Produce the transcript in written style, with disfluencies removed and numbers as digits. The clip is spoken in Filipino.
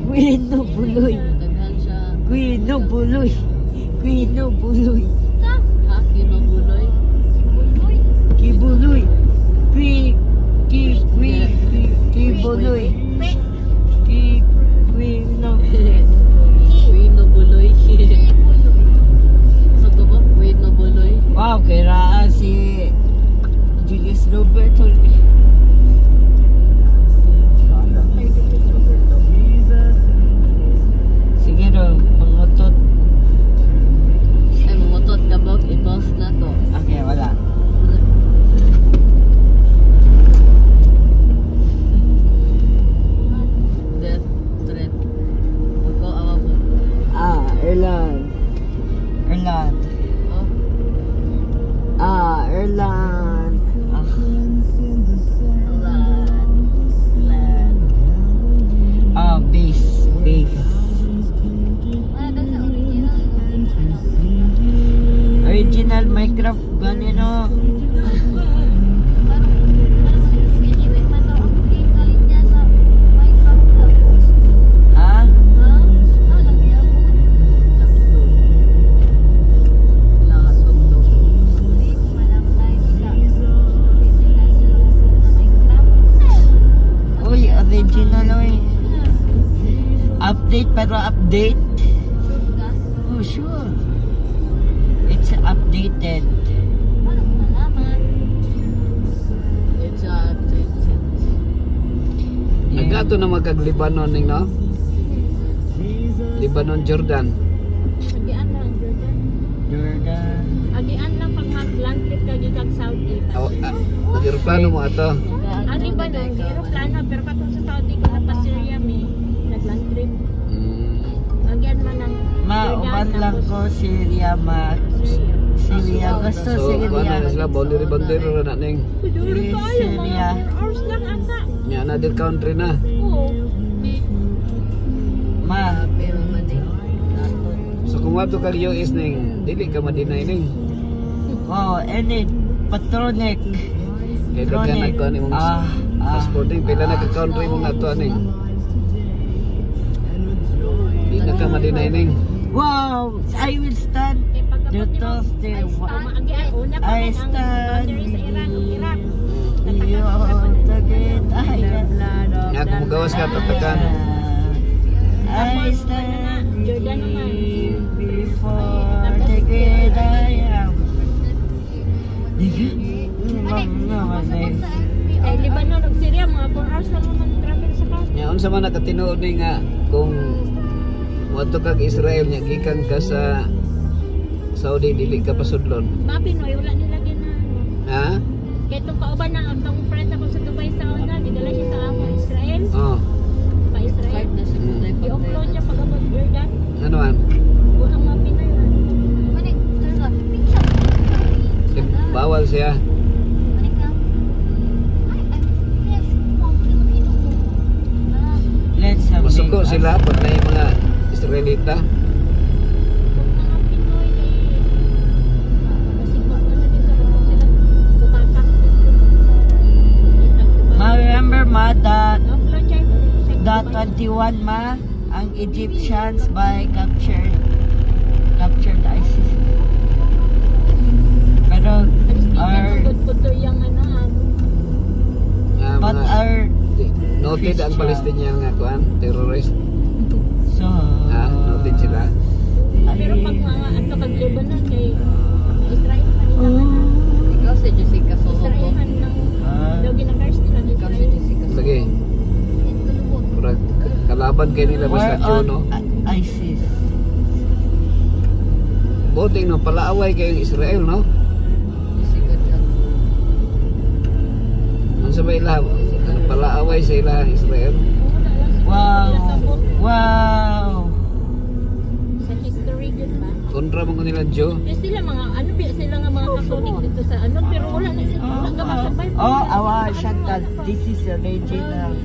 Quino Buloy. Daghan siya. Quino Buloy. Quino Buloy. Ha? Kinubuloy? Kibuloy. Kibuloy. Quino. Kinubuloy. Sa to ba? Kinubuloy? Wow, kaya si Julius Roberto. Sige ro, mangutot. Ay, mamutot ka ba? I-pause na to. Okay, wala. Death threat. Ako, awa mo. Erland. Erland. Oh, Erland. land. Base. Original Minecraft ganino. Ha? Uy, original oy. Update pero update. Oh, sure. It's updated. It's updated. Nagato na magkag-Libanon ning no? Libanon, Jordan. Agian lang, Jordan. Jordan. Agian lang pag mag-land trip ka dito sa Saudi. Nag-aeroplano mo ato. Ano ba nun? Di aeroplano, pero katong sa Saudi ka na pa Syria may nag-land trip. Agian man ang Uban lang ko Syria Syria. Gusto So, Syria. ano na sila? Boundary bandero na ning. Duri tayo, Syria. mga 4 hours lang ata. Nya another country na. Oo. Pero maning nato. So kung wato ka US ning, dili ka madinay ning. Any patronic. Kaya daghan nagto ani mong passporting pila na ka country mong nato ning. Di na ka madinay ning. Wow, I will stand the toaster. I stand Boundary sa Iran o Iraq. beyond the great Nya kung magawas ka tatakan. I stand Jordan naman. before the great I am. Eh, Lebanon o Syria, mga 4 hours lang naman travel sa car. Nya unsa man nakatinuod ni nga kung wato kag Israel nya gikan ka sa Saudi dili ka pasudlon. Mga Pinoy, wala nila ginano. Ha? Kaya itong kauban na ang friend ako sa Dubai sa una, didala siya sa amo Israel. Oh. Pa Israel. Five na siya. I-upload niya pag abot Jordan. Ano man? Ang mga Pinoy man. Bawal siya. Let's have Masuko sila pag may mga Israelita. Kung mga Pinoy kasi ba na din sa sila bukaka. Remember ma that Upload siya. that 21 ma ang Egyptians by captured ISIS. Pero our Puto yung ano but Mga our noted ang Palestinian nga kuan, terrorist. so Noted sila. pero pag mga ano pag Lebanon kay Israel man Ikaw si Jessica Soho. Israel man nang daw ginagars nila Ikaw si Jessica Soho. Lagi. Kurang kalaban kay nila we're basta on no. ISIS. Boting no palaaway kay Israel no. Jessica Soho. Unsa ba ila? Palaaway sa ila Israel. Wow. sa history yun ba Kontra mo nila Joe. kasi sila mga ano sila nga mga Catholic dito sa ano pero wala na sila wala ka masabay Awa Chantal, this is original.